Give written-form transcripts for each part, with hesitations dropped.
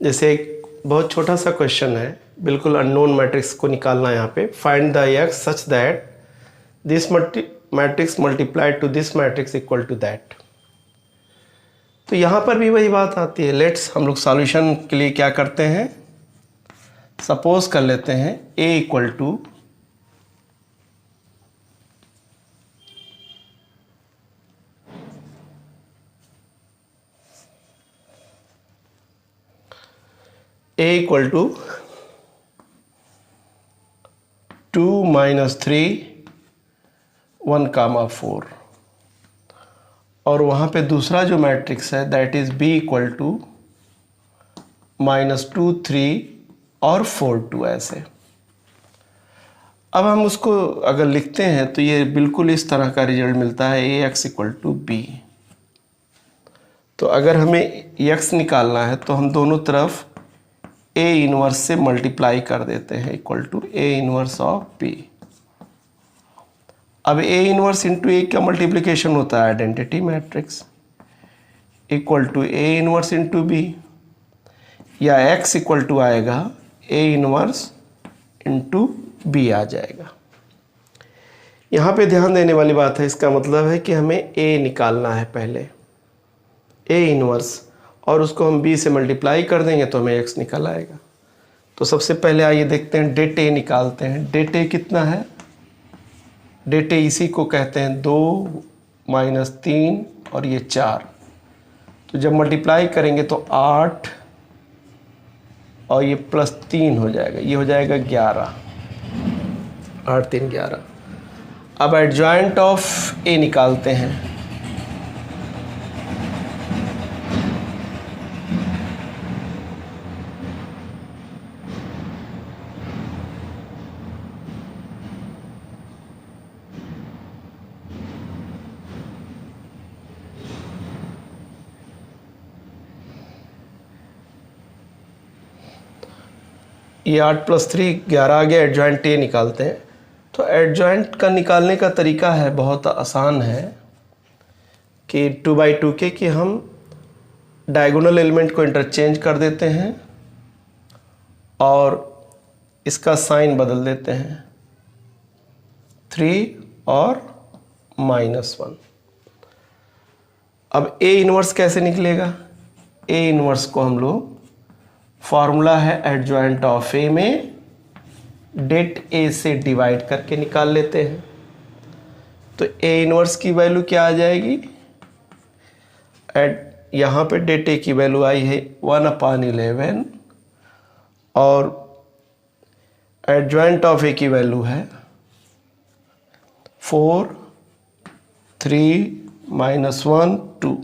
जैसे एक बहुत छोटा सा क्वेश्चन है, बिल्कुल अननोन मैट्रिक्स को निकालना है यहाँ पे। Find the x such that this matrix multiplied to this matrix equal to that. तो यहाँ पर भी वही बात आती है। लेट्स हम लोग सॉल्यूशन के लिए क्या करते हैं, सपोज कर लेते हैं a equal to two minus 3 1, 4 और वहाँ पे दूसरा जो मैट्रिक्स है that is b equal to -2 3 और 4 2 ऐसे। अब हम उसको अगर लिखते हैं तो ये बिल्कुल इस तरह का रिजल्ट मिलता है ax इक्वल टू b। तो अगर हमें x निकालना है तो हम दोनों तरफ a इनवर्स से मल्टीप्लाई कर देते हैं equal to a inverse of b। अब a इनवर्स इंटू a का मल्टीप्लिकेशन होता है identity matrix equal to a inverse into b, या x इक्वल टू आएगा a इनवर्स इंटू b आ जाएगा। यहाँ पे ध्यान देने वाली बात है, इसका मतलब है कि हमें a निकालना है पहले, a इनवर्स, और उसको हम b से मल्टीप्लाई कर देंगे तो हमें x निकल आएगा। तो सबसे पहले आइए देखते हैं डेट a निकालते हैं। डेट a कितना है, डेट a इसी को कहते हैं 2 - 3 और ये 4। तो जब मल्टीप्लाई करेंगे तो 8 और ये +3 हो जाएगा, ये हो जाएगा 11, 8 3 11। अब एडजॉइंट ऑफ a निकालते हैं। ये 8 + 3 11 आ गया, एडजॉइंट a निकालते हैं। तो एडजॉइंट का निकालने का तरीका है, बहुत आसान है कि 2/2 के कि हम डायगोनल एलिमेंट को इंटरचेंज कर देते हैं और इसका साइन बदल देते हैं 3 और -1। अब a इनवर्स कैसे निकलेगा, a इनवर्स को हम लोग फॉर्मूला है एडजॉइंट ऑफ a में डेट a से डिवाइड करके निकाल लेते हैं। तो a इनवर्स की वैल्यू क्या आ जाएगी, यहाँ पे डेट a की वैल्यू आई है 1/11 और एडजॉइंट ऑफ a की वैल्यू है 4 3 -1 2।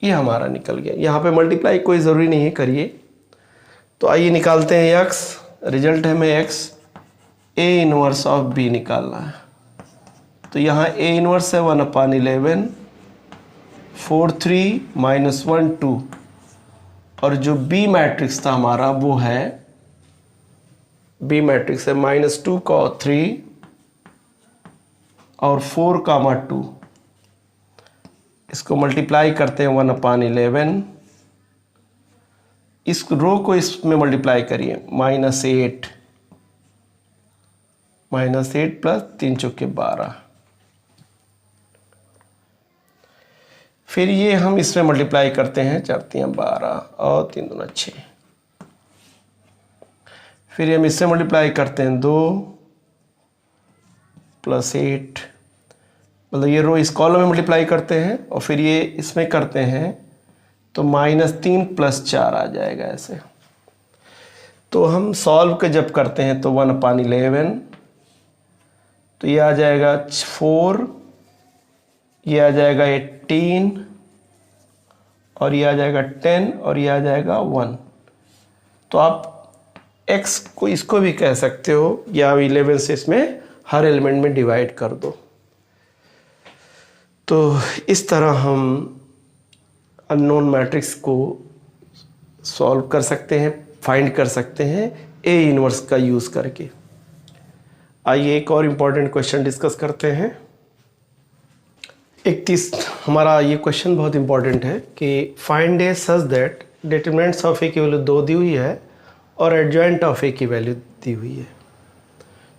ये हमारा निकल गया। यहाँ पे मल्टीप्लाई कोई ज़रूरी नहीं है, करिए। तो आइए निकालते हैं x, रिजल्ट है में x, a inverse of b निकालना है। तो यहाँ a इनवर्स है 1/11 4 3 -1 2 और जो b मैट्रिक्स था हमारा वो है, b मैट्रिक्स है -2 3 और 4 2। इसको मल्टीप्लाई करते हैं 1/11, इस रो को इसमें मल्टीप्लाई करिए -8 + 3 × 12। फिर ये हम इसमें मल्टीप्लाई करते हैं 4 3 12 और 3 2 6। फिर हम इससे मल्टीप्लाई करते हैं 2 + 8, मतलब ये रो इस कॉलम में मल्टीप्लाई करते हैं और फिर ये इसमें करते हैं तो -3 + 4 आ जाएगा ऐसे। तो हम सॉल्व के जब करते हैं तो 1/11, तो ये आ जाएगा 4, ये आ जाएगा 18 और ये आ जाएगा 10 और ये आ जाएगा 1। तो आप x को इसको भी कह सकते हो या 11 से इसमें हर एलिमेंट में डिवाइड कर दो। तो इस तरह हम अननोन मैट्रिक्स को सॉल्व कर सकते हैं, फाइंड कर सकते हैं a इनवर्स का यूज़ करके। आइए एक और इम्पॉर्टेंट क्वेश्चन डिस्कस करते हैं। 31 हमारा ये क्वेश्चन बहुत इम्पॉर्टेंट है कि find a such that determinants of A की वैल्यू 2 दी हुई है और एडजॉइंट ऑफ ए की वैल्यू दी हुई है।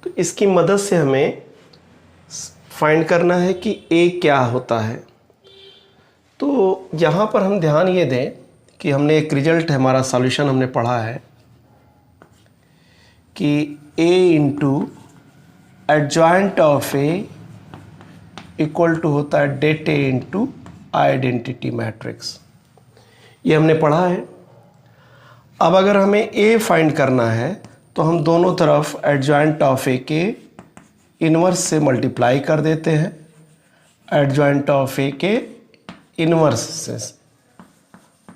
तो इसकी मदद से हमें फाइंड करना है कि ए क्या होता है। तो यहाँ पर हम ध्यान ये दें कि हमने एक रिजल्ट है, हमारा सॉल्यूशन हमने पढ़ा है कि A into adjoint of A equal to होता है det A into identity matrix. ये हमने पढ़ा है। अब अगर हमें ए फाइंड करना है तो हम दोनों तरफ एडजॉइंट ऑफ ए के इन्वर्स से मल्टीप्लाई कर देते हैं, एडजॉइंट ऑफ ए के इन्वर्स से।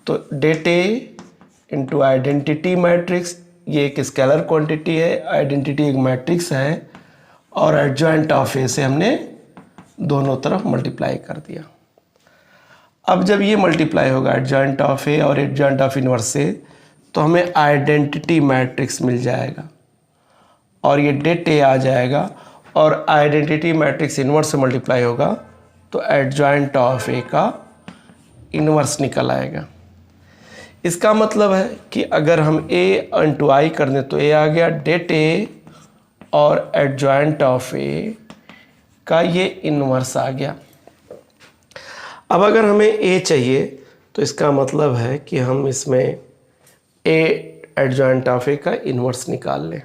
तो date A into identity matrix, ये एक स्केलर क्वांटिटी है, आइडेंटिटी एक मैट्रिक्स है, और एडजॉइंट ऑफ ए से हमने दोनों तरफ मल्टीप्लाई कर दिया। अब जब ये मल्टीप्लाई होगा एडजॉइंट ऑफ ए और एडजॉइंट ऑफ इन्वर्स से, तो हमें आइडेंटिटी मैट्रिक्स मिल जाएगा और ये डेट ए आ जाएगा, और आइडेंटिटी मैट्रिक्स इन्वर्स से मल्टीप्लाई होगा तो एडजॉइंट ऑफ ए का इन्वर्स निकल आएगा। इसका मतलब है कि अगर हम ए इंटू आई कर दें तो ए आ गया डेट ए और एडजॉइंट ऑफ ए का ये इन्वर्स आ गया। अब अगर हमें ए चाहिए तो इसका मतलब है कि हम इसमें ए एडजॉइंट ऑफ ए का इन्वर्स निकाल लें।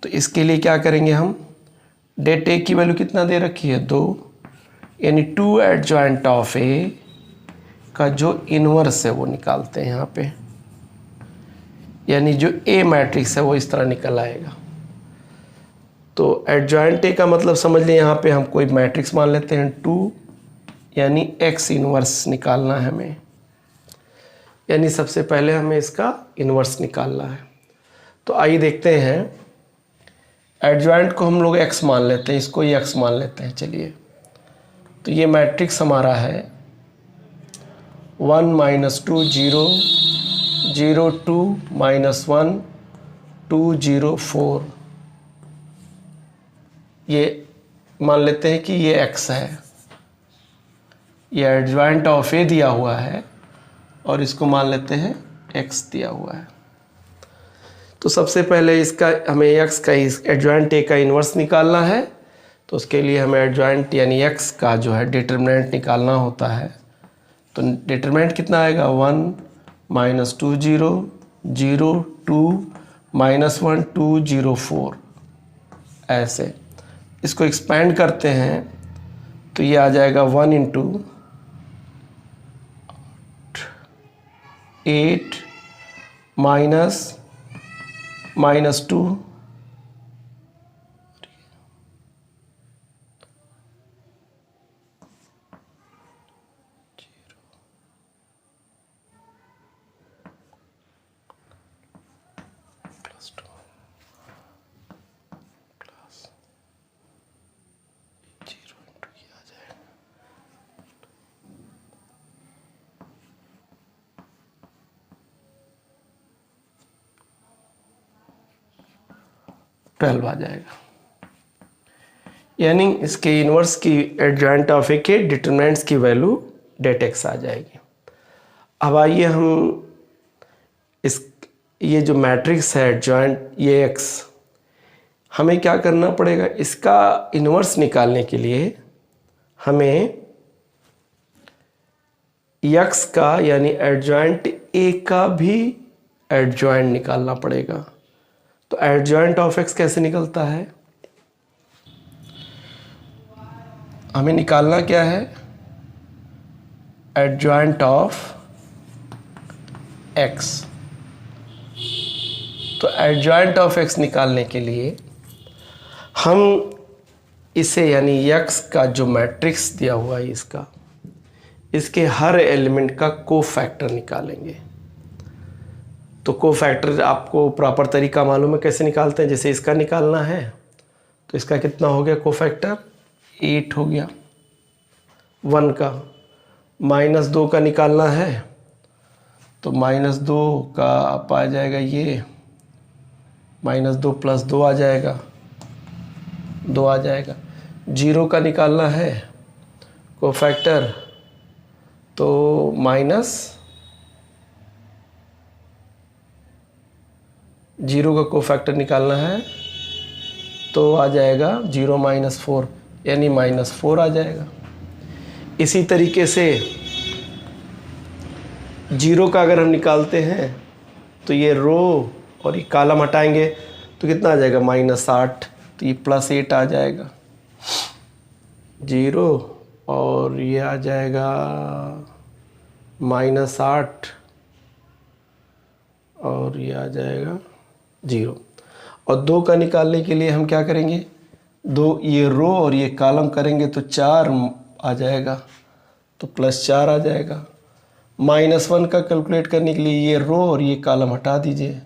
तो इसके लिए क्या करेंगे, हम डेट ए की वैल्यू कितना दे रखी है 2, यानी 2 एडजॉइंट ऑफ ए का जो इन्वर्स है वो निकालते हैं यहाँ पे, यानी जो ए मैट्रिक्स है वो इस तरह निकल आएगा। तो एडजॉइंट ए का मतलब समझ लें, यहाँ पे हम कोई मैट्रिक्स मान लेते हैं 2, यानी एक्स इन्वर्स निकालना है हमें, यानी सबसे पहले हमें इसका इन्वर्स निकालना है। तो आइए देखते हैं, एडजॉइंट को हम लोग एक्स मान लेते हैं, इसको ही एक्स मान लेते हैं। चलिए, तो ये मैट्रिक्स हमारा है 1 - 2 0 0 2 -1 2 0 4। ये मान लेते हैं कि ये एक्स है, ये एडजॉइंट ऑफ ए दिया हुआ है और इसको मान लेते हैं एक्स दिया हुआ है। तो सबसे पहले इसका हमें एक्स का एडजॉइंट ए का इन्वर्स निकालना है। तो उसके लिए हमें एडजॉइंट यानी एक्स का जो है डिटरमिनेंट निकालना होता है। तो डिटरमिनेंट कितना आएगा 1 - 2 0 0 2 -1 2 0 4। ऐसे इसको एक्सपेंड करते हैं तो ये आ जाएगा 1 × 8 -2 12 आ जाएगा, यानी इसके इन्वर्स की एडजॉइंट ऑफ ए के डिटरमिनेंट्स की वैल्यू डेट एक्स आ जाएगी। अब आइए हम ये जो मैट्रिक्स है एडजॉइंट ये एक्स, हमें क्या करना पड़ेगा, इसका इन्वर्स निकालने के लिए हमें एक्स का यानी एडजॉइंट ए का भी एडजॉइंट निकालना पड़ेगा। तो एडजॉइंट ऑफ एक्स कैसे निकलता है, हमें निकालना क्या है, एडजॉइंट ऑफ एक्स। तो एडजॉइंट ऑफ एक्स निकालने के लिए हम इसे यानी एक्स का जो मैट्रिक्स दिया हुआ है इसके हर एलिमेंट का कोफैक्टर निकालेंगे। तो कोफैक्टर आपको प्रॉपर तरीका मालूम है कैसे निकालते हैं। जैसे इसका निकालना है तो इसका कितना हो गया कोफैक्टर 8 हो गया 1 का। -2 का निकालना है तो -2 का आप आ जाएगा ये -2 + 2 आ जाएगा 2 आ जाएगा। 0 का निकालना है कोफैक्टर तो 0 का कोफैक्टर निकालना है तो आ जाएगा 0 - 4 यानी -4 आ जाएगा। इसी तरीके से 0 का अगर हम निकालते हैं तो ये रो और ये कॉलम हटाएंगे तो कितना आ जाएगा -8, तो ये +8 आ जाएगा 0 और ये आ जाएगा -8 और ये आ जाएगा 0। और 2 का निकालने के लिए हम क्या करेंगे, 2 ये रो और ये कॉलम करेंगे तो 4 आ जाएगा, तो +4 आ जाएगा। -1 का कैलकुलेट करने के लिए ये रो और ये कॉलम हटा दीजिए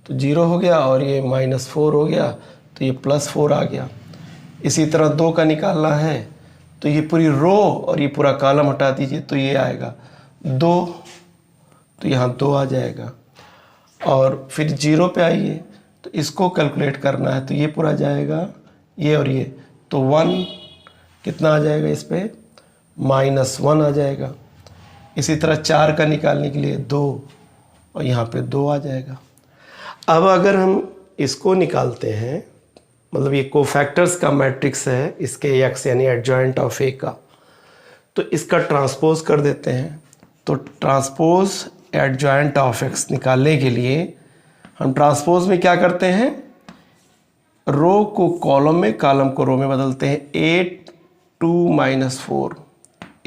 तो 0 हो गया और ये -4 हो गया तो ये +4 आ गया। इसी तरह 2 का निकालना है तो ये पूरी रो और ये पूरा कॉलम हटा दीजिए तो ये आएगा 2, तो यहाँ 2 आ जाएगा। और फिर 0 पे आइए तो इसको कैलकुलेट करना है तो ये पूरा जाएगा ये और ये, तो 1 कितना आ जाएगा इस पे -1 आ जाएगा। इसी तरह 4 का निकालने के लिए 2 और यहाँ पे 2 आ जाएगा। अब अगर हम इसको निकालते हैं, मतलब ये कोफैक्टर्स का मैट्रिक्स है इसके x यानी एडजॉइंट ऑफ ए का, तो इसका ट्रांसपोज कर देते हैं। तो ट्रांसपोज एडजॉइंट ऑफ x निकालने के लिए हम ट्रांसपोज में क्या करते हैं, रो को कॉलम में कॉलम को रो में बदलते हैं। 8 2 - 4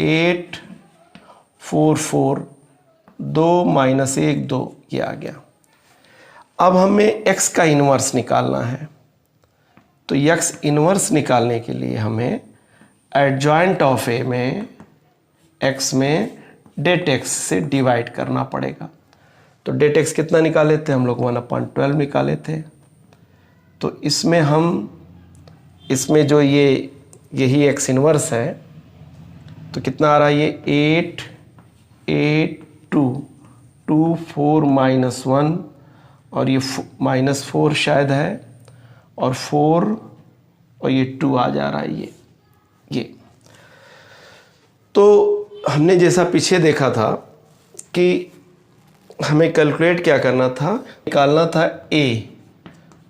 8 4 4 2 - 1 2 ये आ गया। अब हमें x का इन्वर्स निकालना है तो x इन्वर्स निकालने के लिए हमें एडजॉइंट ऑफ ए में x में डेट x से डिवाइड करना पड़ेगा। तो डेट x कितना निकाले थे हम लोग 1/12 निकाले थे। तो इसमें हम इसमें जो यही x इन्वर्स है तो कितना आ रहा है ये 8 8 2 2 4 -1 और ये -4 शायद है और 4 और ये 2 आ जा रहा है ये। तो हमने जैसा पीछे देखा था कि हमें कैलकुलेट क्या करना था, निकालना था a,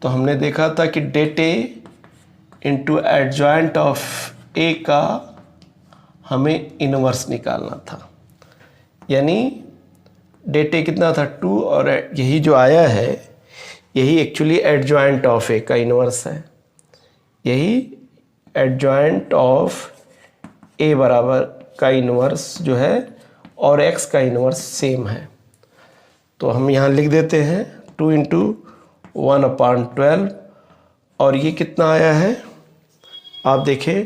तो हमने देखा था कि det a into adjoint of a का हमें इन्वर्स निकालना था। यानी डेट a कितना था 2 और यही जो आया है यही एक्चुअली एडजॉइंट ऑफ ए का इन्वर्स है। यही एडजॉइंट ऑफ ए बराबर का इन्वर्स जो है और x का इन्वर्स सेम है। तो हम यहाँ लिख देते हैं 2 × 1/12 और ये कितना आया है आप देखें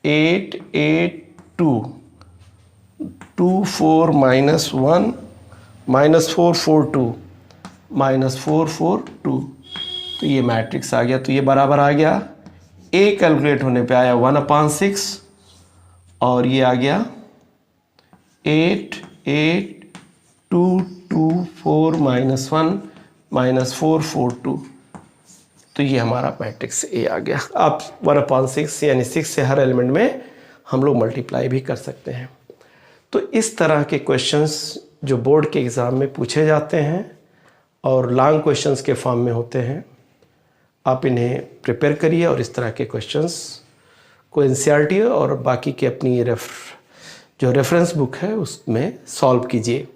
8 8 2 2 4 -1 -4 4 2 -4 4 2, तो ये मैट्रिक्स आ गया। तो ये बराबर आ गया a कैलकुलेट होने पे आया 1/6 और ये आ गया 8 8 2 2 4 -1 -4 4 2, तो ये हमारा मैट्रिक्स a आ गया। आप 1/6 यानी 6 से हर एलिमेंट में हम लोग मल्टीप्लाई भी कर सकते हैं। तो इस तरह के क्वेश्चंस जो बोर्ड के एग्ज़ाम में पूछे जाते हैं और लॉन्ग क्वेश्चंस के फॉर्म में होते हैं, आप इन्हें प्रिपेयर करिए और इस तरह के क्वेश्चंस को एनसीईआरटी और बाकी के अपनी जो रेफरेंस बुक है उसमें सॉल्व कीजिए।